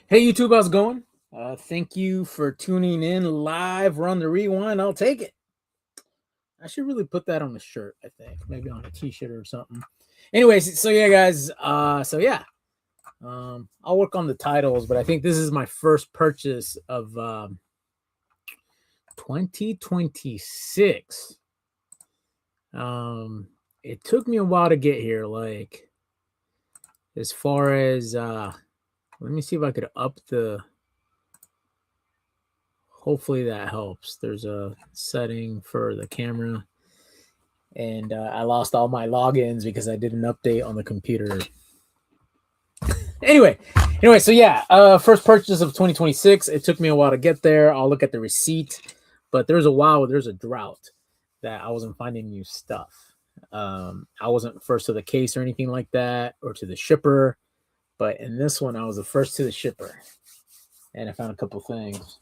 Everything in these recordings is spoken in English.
Hey YouTube, how's it going? Thank you for tuning in live. Run the rewind. I'll take it. I should really put that on a shirt. I think maybe on a T-shirt or something. Anyways, so yeah, guys. I'll work on the titles, but I think this is my first purchase of 2026. It took me a while to get here. Like as far as let me see if I could up the. Hopefully that helps. There's a setting for the camera, and I lost all my logins because I did an update on the computer. Anyway, so yeah, first purchase of 2026. It took me a while to get there. I'll look at the receipt, but there's a drought that I wasn't finding new stuff. I wasn't first to the case or anything like that, or to the shipper, but in this one, I was the first to the shipper, and I found a couple things.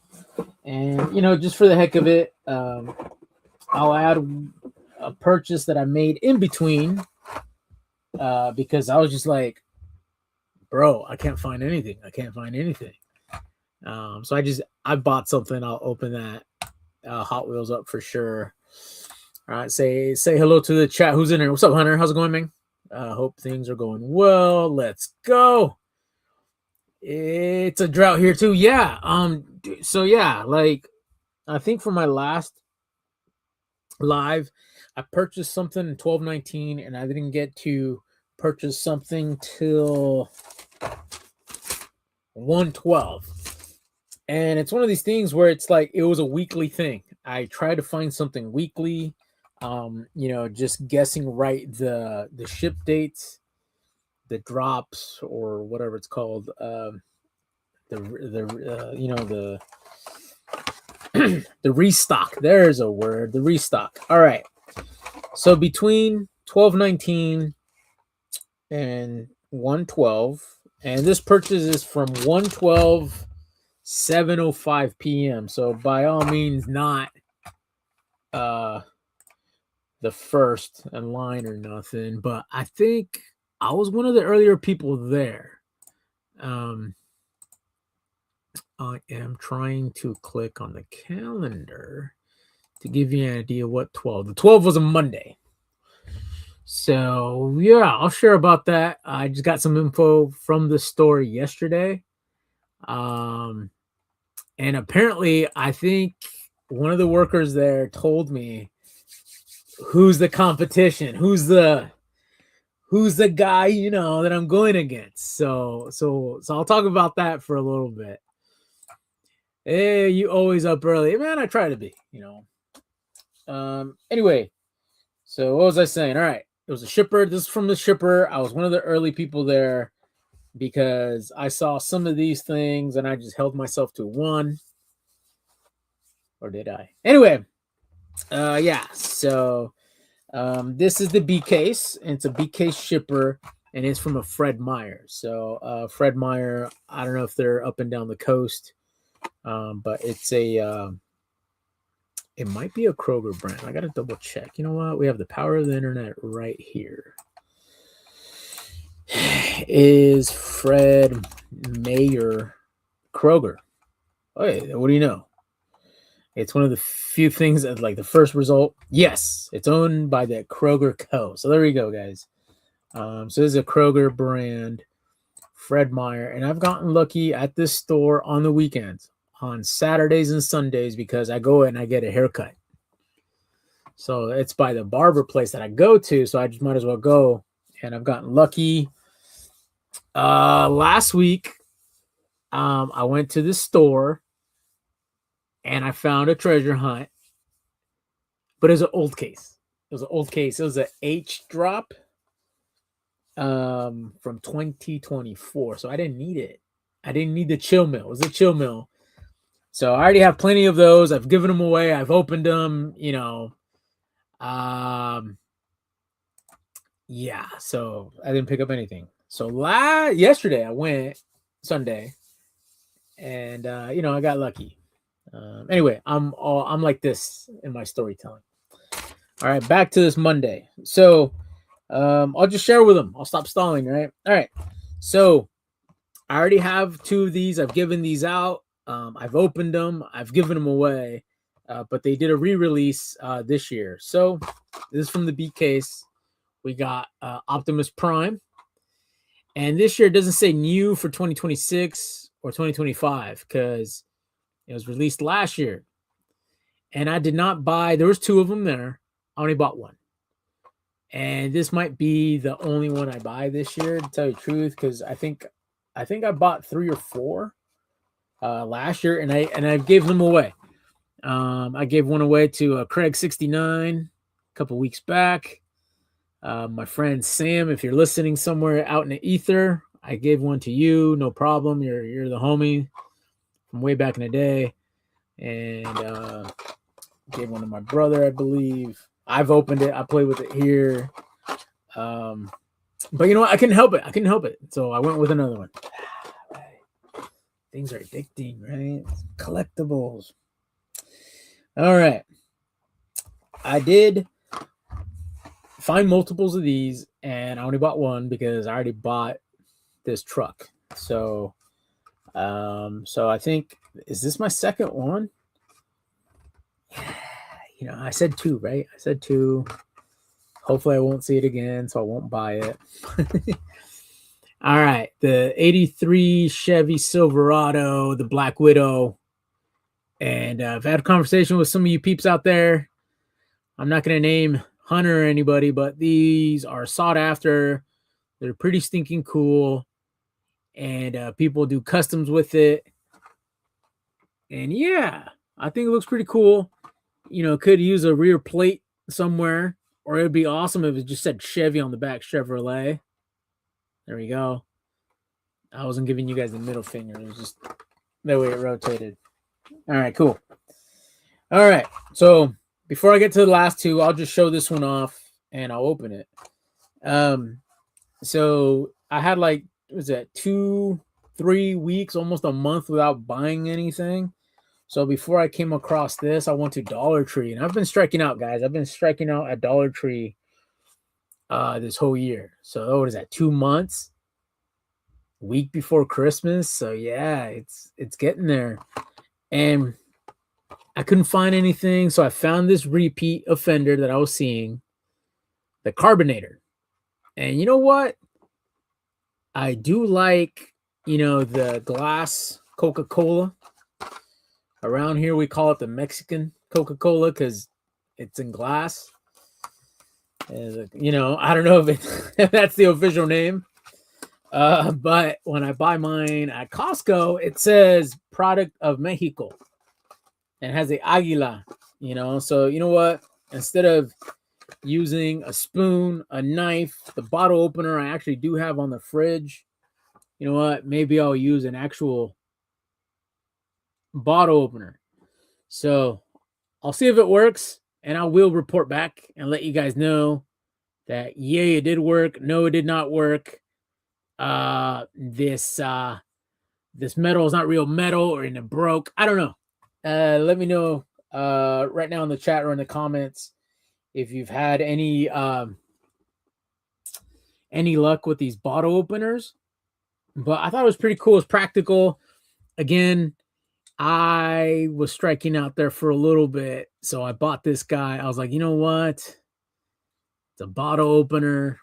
And just for the heck of it, I'll add a purchase that I made in between because I was just like, bro, I can't find anything. So I bought something. I'll open that Hot Wheels up for sure. All right, say hello to the chat. Who's in there? What's up, Hunter? How's it going, man? Hope things are going well. Let's go. It's a drought here too. Yeah. So yeah, like I think for my last live, I purchased something in 12/19, and I didn't get to purchase something till 1/12. And it's one of these things where it's like it was a weekly thing. I tried to find something weekly, just guessing right the ship dates, the drops, or whatever it's called. The the restock. There's a word. The restock. All right. So between 12/19 and 1/12, and this purchase is from 1/12, 7:05 p.m. So by all means, not the first in line or nothing, but I think I was one of the earlier people there. I am trying to click on the calendar to give you an idea what 12. The 12 was a Monday. So yeah, I'll share about that. I just got some info from the store yesterday. And apparently I think one of the workers there told me who's the competition, who's the guy, that I'm going against. So I'll talk about that for a little bit. Hey, you always up early. Man, I try to be, Anyway, so what was I saying? All right. It was a shipper. This is from the shipper. I was one of the early people there because I saw some of these things and I just held myself to one. Or did I? Anyway, yeah. So this is the B case. And it's a B case shipper, and it's from a Fred Meyer. So Fred Meyer, I don't know if they're up and down the coast. But it's it might be a Kroger brand. I gotta double check. You know what? We have the power of the internet right here. Is Fred Meyer Kroger? Hey, what do you know? It's one of the few things that, like, the first result. Yes, it's owned by the Kroger Co. So there you go, guys. So this is a Kroger brand, Fred Meyer, and I've gotten lucky at this store on the weekends, on Saturdays and Sundays, because I go and I get a haircut. So it's by the barber place that I go to, so I just might as well go. And I've gotten lucky. Last week, I went to the store and I found a treasure hunt, but it was an old case. It was an H drop from 2024. So I didn't need it. I didn't need the chill mill. It was a chill mill. So I already have plenty of those. I've given them away. I've opened them, yeah, so I didn't pick up anything. So yesterday I went Sunday, and I got lucky. Anyway, I'm like this in my storytelling. All right, back to this Monday. So I'll just share with them. I'll stop stalling, right? All right. So I already have 2 of these. I've given these out. I've opened them. I've given them away. But they did a re-release this year. So this is from the B case. We got Optimus Prime. And this year it doesn't say new for 2026 or 2025 because it was released last year. And I did not buy, there was 2 of them there. I only bought 1. And this might be the only one I buy this year, to tell you the truth, because I think I bought 3 or 4 last year, and I gave them away. I gave one away to Craig69 a couple weeks back. My friend Sam, if you're listening somewhere out in the ether, I gave one to you. No problem. You're the homie from way back in the day. And gave one to my brother, I believe. I've opened it. I play with it here. But you know what? I couldn't help it. So I went with another one. Right. Things are addicting, right? Collectibles. All right. I did find multiples of these, and I only bought 1 because I already bought this truck. So I think, is this my second one? You know, I said 2, right? I said 2. Hopefully I won't see it again, so I won't buy it. All right. The 83 Chevy Silverado, the Black Widow. And I've had a conversation with some of you peeps out there. I'm not going to name Hunter or anybody, but these are sought after. They're pretty stinking cool. And people do customs with it. And yeah, I think it looks pretty cool. You know, could use a rear plate somewhere, or it'd be awesome if it just said Chevy on the back, Chevrolet. There we go. I wasn't giving you guys the middle finger. It was just the way it rotated. All right, cool. All right, so before I get to the last 2, I'll just show this one off and I'll open it. So I had like, what was that, 2-3 weeks, almost a month without buying anything. So before I came across this, I went to Dollar Tree, and I've been striking out, guys. I've been striking out at Dollar Tree this whole year. So what is that, 2 months? Week before Christmas. So yeah, it's getting there. And I couldn't find anything, so I found this repeat offender that I was seeing, the Carbonator. And you know what? I do like, you know, the glass Coca-Cola. Around here, we call it the Mexican Coca-Cola because it's in glass. You know, I don't know if that's the official name. But when I buy mine at Costco, it says product of Mexico. And it has the águila, you know. So, you know what? Instead of using a spoon, a knife, the bottle opener I actually do have on the fridge, you know what? Maybe I'll use an actual bottle opener. So I'll see if it works, and I will report back and let you guys know that yay, it did work. No, it did not work. This metal is not real metal, or it broke. I don't know. Let me know right now in the chat or in the comments if you've had any luck with these bottle openers. But I thought it was pretty cool. It's practical. Again, I was striking out there for a little bit, so I bought this guy. I was like, you know what? It's a bottle opener.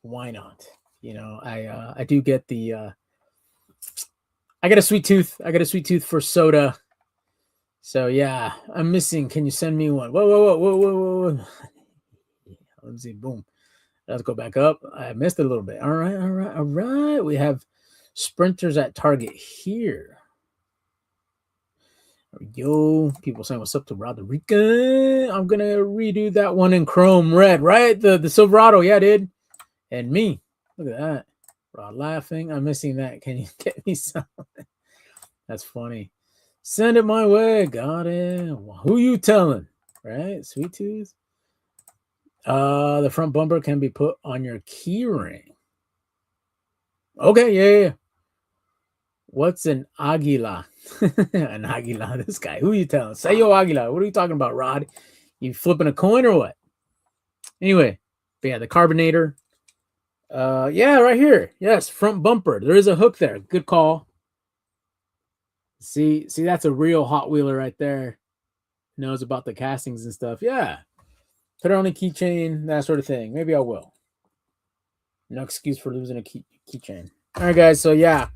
Why not? You know, I do get the I got a sweet tooth. I got a sweet tooth for soda. So yeah, I'm missing. Can you send me one? Whoa. Let me see. Boom. Let's go back up. I missed it a little bit. All right. We have sprinters at Target here. There we go. People saying what's up to Roderica. I'm gonna redo that one in chrome red, right? The Silverado, yeah, dude. And me. Look at that. Rod laughing. I'm missing that. Can you get me some? That's funny. Send it my way. Got it. Who you telling? Right? Sweet tooth. The front bumper can be put on your key ring. Okay, yeah. What's an águila? An águila, this guy. Who you telling? Say yo águila. What are you talking about, Rod? You flipping a coin or what? Anyway, but yeah, the Carbonator. Yeah, right here. Yes, front bumper. There is a hook there. Good call. See, that's a real Hot Wheeler right there. Knows about the castings and stuff. Yeah. Put it on a keychain, that sort of thing. Maybe I will. No excuse for losing a keychain. All right, guys. So yeah,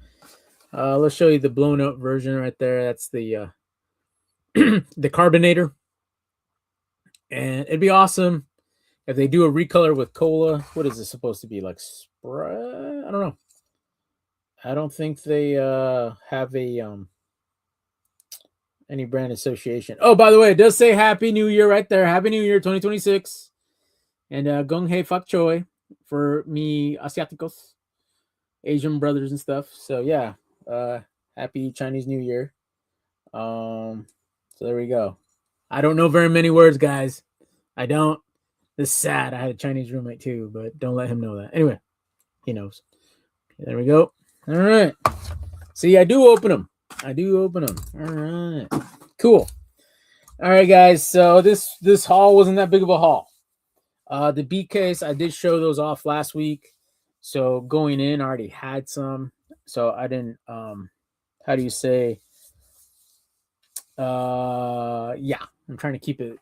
let's show you the blown up version right there. That's the the carbonator, and it'd be awesome if they do a recolor with cola. What is this supposed to be, like Sprite? I don't know. I don't think they have a any brand association. Oh, by the way, it does say Happy New Year right there. Happy New Year 2026. And Gong Hei Fak Choi for me Asiaticos, Asian brothers and stuff. So yeah, happy Chinese New Year. So there we go. I don't know very many words, guys. I don't. This is sad. I had a Chinese roommate too, but don't let him know that. Anyway, he knows. There we go. All right. See, I do open them. All right. Cool. All right, guys. So this haul wasn't that big of a haul. The B case, I did show those off last week. So going in, I already had some. So I didn't how do you say? Yeah, I'm trying to keep it,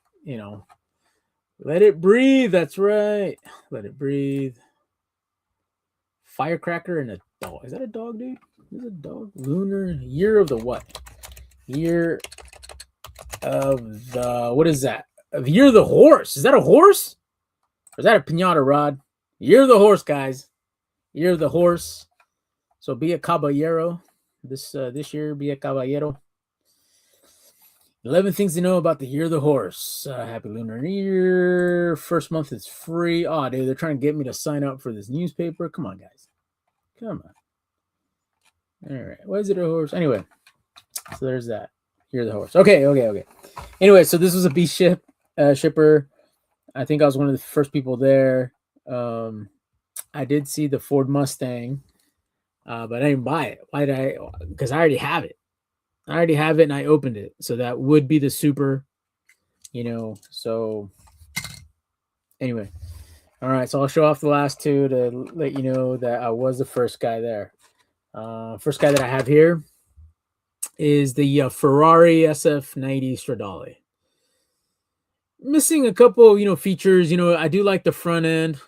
let it breathe. That's right. Let it breathe. Firecracker and a dog. Is that a dog, dude? Is it a dog? Lunar year of the what? Year of the what is that? Of year of the horse. Is that a horse? Or is that a pinata rod? Year of the horse, guys. Year of the horse. So be a caballero. This year, be a caballero. 11 things to know about the year of the horse. Happy Lunar New Year. First month is free. Oh, dude, they're trying to get me to sign up for this newspaper. Come on, guys. Come on. All right. Why is it a horse? Anyway, so there's that. Year of the horse. Okay. Anyway, so this was a B shipper. I think I was one of the first people there. I did see the Ford Mustang, but I didn't buy it. Why did I? Because I already have it. And I opened it. So that would be the super, so anyway. All right. So I'll show off the last two to let you know that I was the first guy there. First guy that I have here is the Ferrari SF90 Stradale. Missing a couple, features. I do like the front end.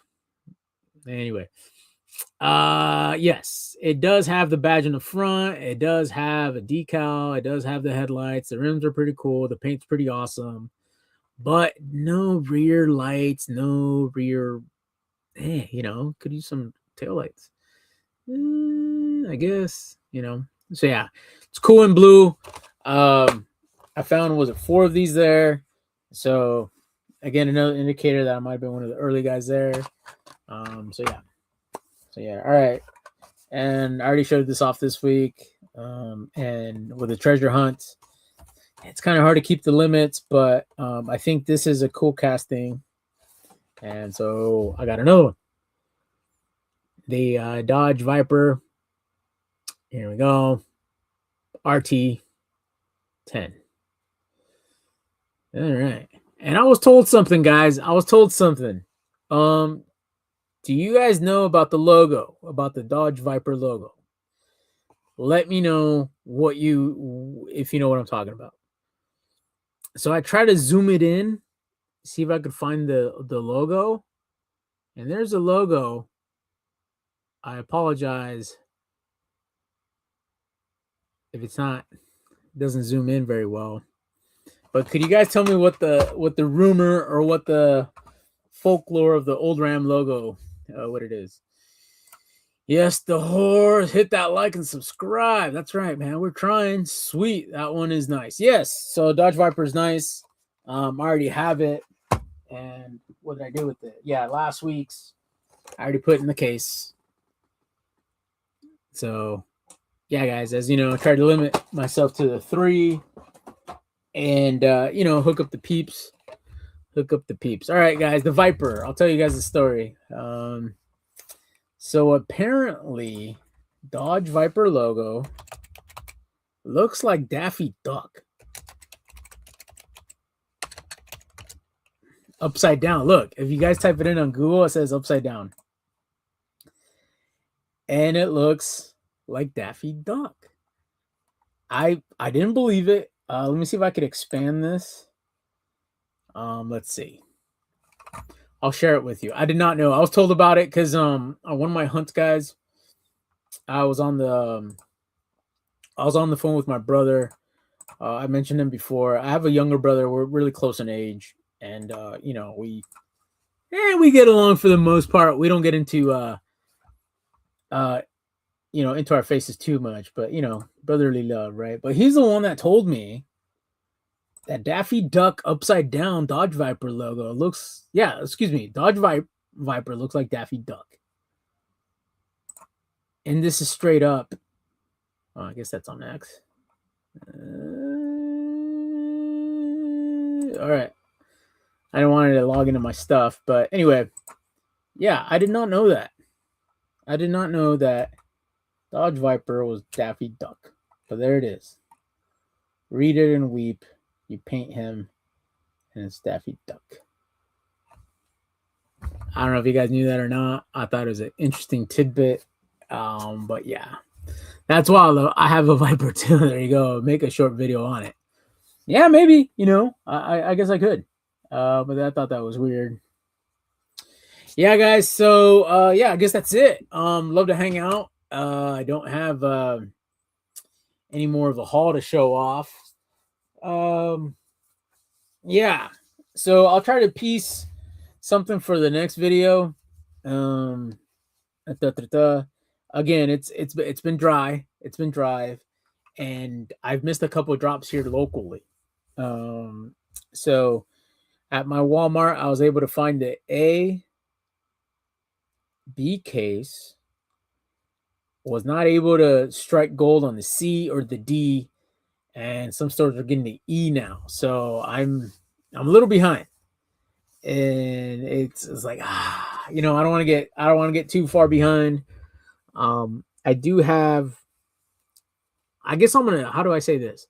Anyway. Yes, it does have the badge in the front. It does have a decal. It does have the headlights. The rims are pretty cool. The paint's pretty awesome, but no rear lights, no rear. Could use some taillights. I guess, So yeah, it's cool in blue. I found, was it 4 of these there? So again, another indicator that I might have been one of the early guys there. So yeah, all right. And I already showed this off this week. And with the treasure hunt, it's kind of hard to keep the limits, but I think this is a cool casting. And so I got another one. The Dodge Viper. Here we go. RT 10. All right. And I was told something, guys. Do you guys know about the logo, about the Dodge Viper logo? Let me know if you know what I'm talking about. So I try to zoom it in, see if I could find the logo. And there's a logo. I apologize if it doesn't zoom in very well. But could you guys tell me what the rumor or what the folklore of the old Ram logo, what it is? Yes, the horse. Hit that like and subscribe. That's right, man. We're trying. Sweet. That one is nice. Yes. So Dodge Viper is nice. I already have it. And what did I do with it? Yeah, last week's I already put in the case. So yeah, guys, as you know, I tried to limit myself to the 3 and hook up the peeps. All right, guys, the Viper. I'll tell you guys the story. So apparently, Dodge Viper logo looks like Daffy Duck. Upside down. Look, if you guys type it in on Google, it says upside down. and it looks like Daffy Duck. I didn't believe it. Let me see if I could expand this. Let's see. I'll share it with you. I did not know. I was told about it because one of my hunt guys, I was on the phone with my brother. I mentioned him before. I have a younger brother. We're really close in age, and we get along for the most part. We don't get into into our faces too much, but brotherly love, right? But he's the one that told me that Daffy Duck upside down Dodge Viper logo looks, Dodge Viper looks like Daffy Duck. And this is straight up. Oh, I guess that's on X. All right. I don't want to log into my stuff, but anyway, yeah, I did not know that. I did not know that Dodge Viper was Daffy Duck, but there it is. Read it and weep. You paint him, and it's Daffy Duck. I don't know if you guys knew that or not. I thought it was an interesting tidbit. But yeah, that's wild though. I have a Viper too. There you go. Make a short video on it. Yeah, maybe. I guess I could. But I thought that was weird. Yeah, guys. So I guess that's it. Love to hang out. I don't have any more of a haul to show off. Yeah. So I'll try to piece something for the next video. Again, it's been dry. It's been dry, and I've missed a couple of drops here locally. So at my Walmart, I was able to find the A, B case. Was not able to strike gold on the C or the D, and some stores are getting the E now. So I'm a little behind, and it's like I don't want to get too far behind. I do have. I guess I'm gonna. How do I say this?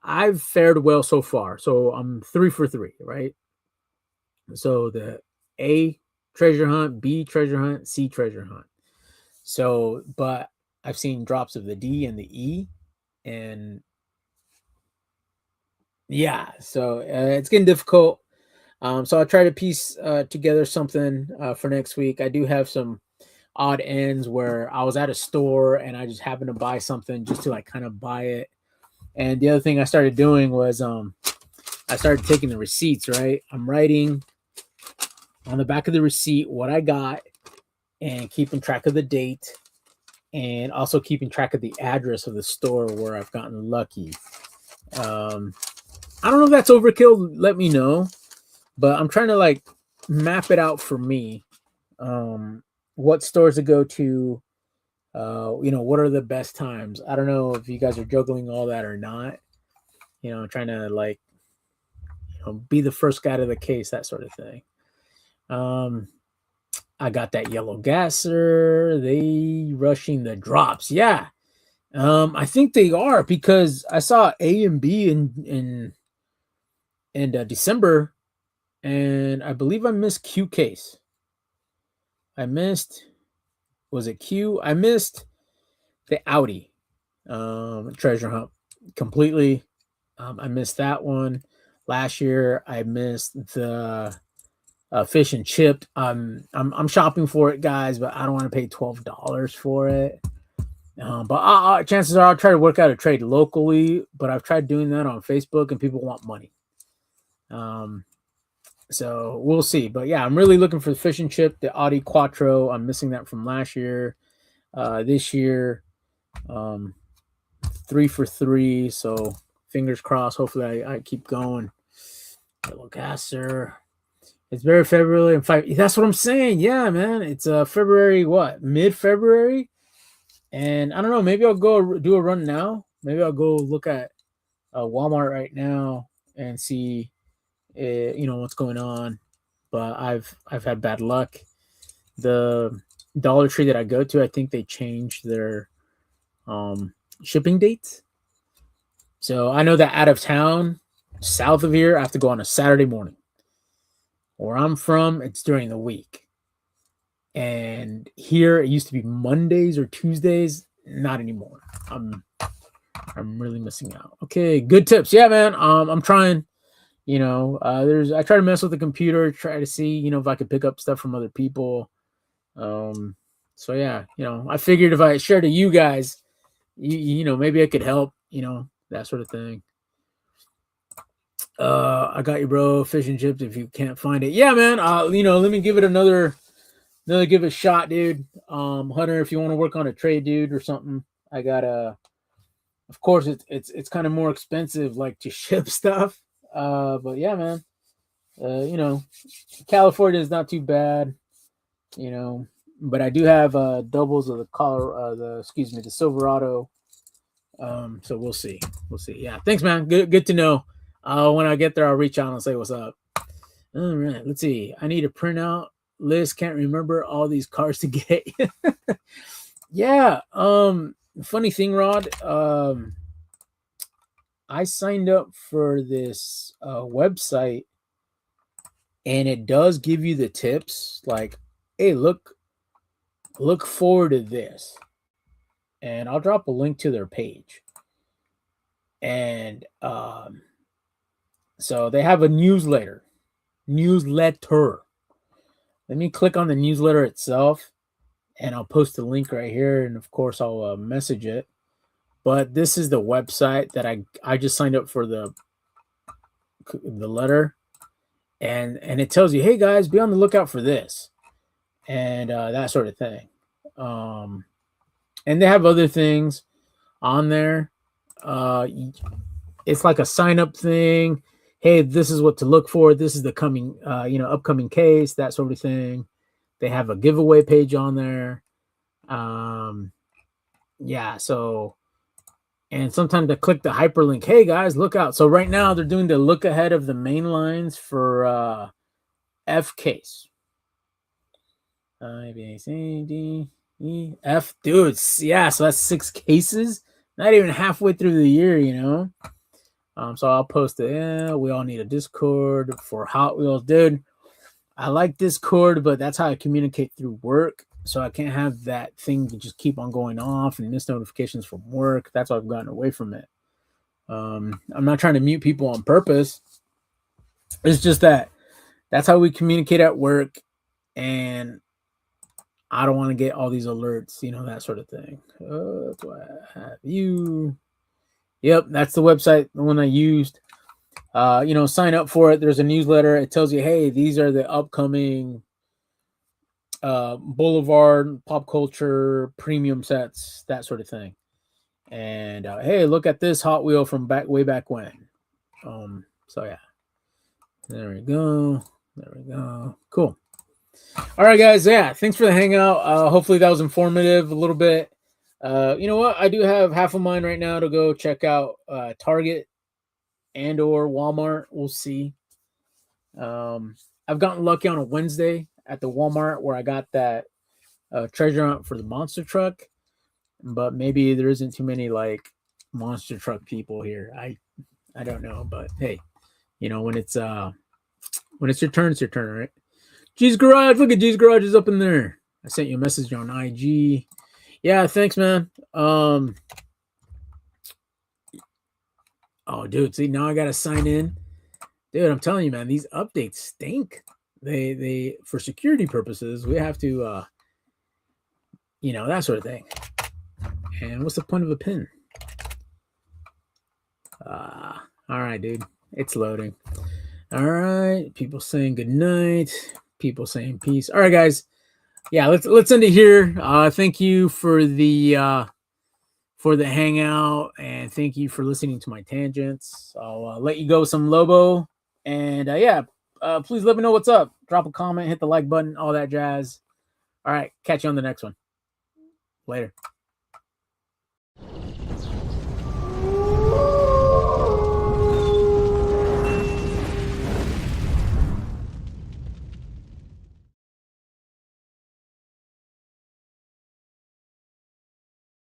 I've fared well so far, so I'm 3 for 3, right? So the A treasure hunt, B treasure hunt, C treasure hunt. So, but I've seen drops of the D and the E, and yeah, so it's getting difficult. So I'll try to piece together something for next week. I do have some odd ends where I was at a store and I just happened to buy something just to like kind of buy it. And the other thing I started doing was I started taking the receipts, right? I'm writing on the back of the receipt what I got and keeping track of the date and also keeping track of the address of the store where I've gotten lucky. I don't know if that's overkill. Let me know. But I'm trying to like map it out for me. What stores to go to, what are the best times? I don't know if you guys are juggling all that or not. Trying to like, be the first guy to the case, that sort of thing. I got that yellow gasser. They rushing the drops. Yeah. I think they are because I saw A and B in December, and I believe I missed Q case. Was it Q? I missed the Audi treasure hunt completely. I missed that one. Last year, I missed the fish and chip. I'm shopping for it, guys, but I don't want to pay $12 for it. But chances are I'll try to work out a trade locally. But I've tried doing that on Facebook, and people want money. So we'll see. But yeah, I'm really looking for the fish and chip, the Audi Quattro. I'm missing that from last year. This year, 3 for 3. So fingers crossed. Hopefully I keep going. Yellow gasser. It's very February and 5. That's what I'm saying. Yeah, man. It's February, what? Mid-February? And I don't know. Maybe I'll go do a run now. Maybe I'll go look at Walmart right now and see, what's going on. But I've had bad luck. The Dollar Tree that I go to, I think they changed their shipping dates. So I know that out of town, south of here, I have to go on a Saturday morning. Where I'm from, it's during the week. And here it used to be Mondays or Tuesdays. Not anymore. I'm really missing out. Okay, good tips. Yeah, man. I'm trying. I try to mess with the computer, try to see, if I could pick up stuff from other people. So yeah, I figured if I share to you guys, maybe I could help, that sort of thing. I got you, bro. Fish and chips if you can't find it. Yeah, man. Let me give it another give it a shot, dude. Hunter, if you want to work on a trade, dude, or something, I got of course it's kind of more expensive, like to ship stuff. But yeah, man. California is not too bad, but I do have doubles of the Silverado. So we'll see. Yeah, thanks, man. Good to know. When I get there, I'll reach out and say what's up. All right, let's see. I need a printout list. Can't remember all these cars to get. Yeah. Funny thing, Rod. I signed up for this website, and it does give you the tips. Like, hey, look forward to this, and I'll drop a link to their page. And so they have a newsletter. Let me click on the newsletter itself, and I'll post the link right here. And of course, I'll message it. But this is the website that I just signed up for the letter, and it tells you, hey guys, be on the lookout for this, and that sort of thing. And they have other things on there. It's like a sign up thing. Hey, this is what to look for. This is the upcoming case, that sort of thing. They have a giveaway page on there. Yeah, so, and sometimes they click the hyperlink. Hey guys, look out. So right now they're doing the look ahead of the main lines for F case. A, B, C, D, E, F. Dude, yeah, so that's 6 cases. Not even halfway through the year, So I'll post it. Yeah, we all need a Discord for Hot Wheels. Dude, I like Discord, but that's how I communicate through work. So I can't have that thing to just keep on going off and miss notifications from work. That's why I've gotten away from it. I'm not trying to mute people on purpose. It's just that's how we communicate at work. And I don't want to get all these alerts, that sort of thing. That's why I have you. Yep, that's the website, the one I used. Sign up for it. There's a newsletter. It tells you, hey, these are the upcoming Boulevard, pop culture, premium sets, that sort of thing. And hey, look at this Hot Wheel from way back when. So yeah, there we go. Cool. All right, guys. Yeah, thanks for the hangout. Hopefully that was informative a little bit. You know what? I do have half of mine right now to go check out Target and or Walmart. We'll see. I've gotten lucky on a Wednesday at the Walmart where I got that treasure hunt for the monster truck, but maybe there isn't too many like monster truck people here. I don't know, but hey, when it's your turn, it's your turn, right? G's Garage, look at G's Garage is up in there. I sent you a message on IG. Yeah, thanks, man. Oh, dude, see, now I gotta sign in. Dude, I'm telling you, man, these updates stink. They for security purposes, we have to that sort of thing. And what's the point of a pin? All right, dude. It's loading. All right. People saying good night. People saying peace. All right, guys. Yeah, let's end it here. Thank you for the hangout, and thank you for listening to my tangents. I'll let you go with some Lobo, and please let me know what's up. Drop a comment, hit the like button, all that jazz. All right, catch you on the next one. Later.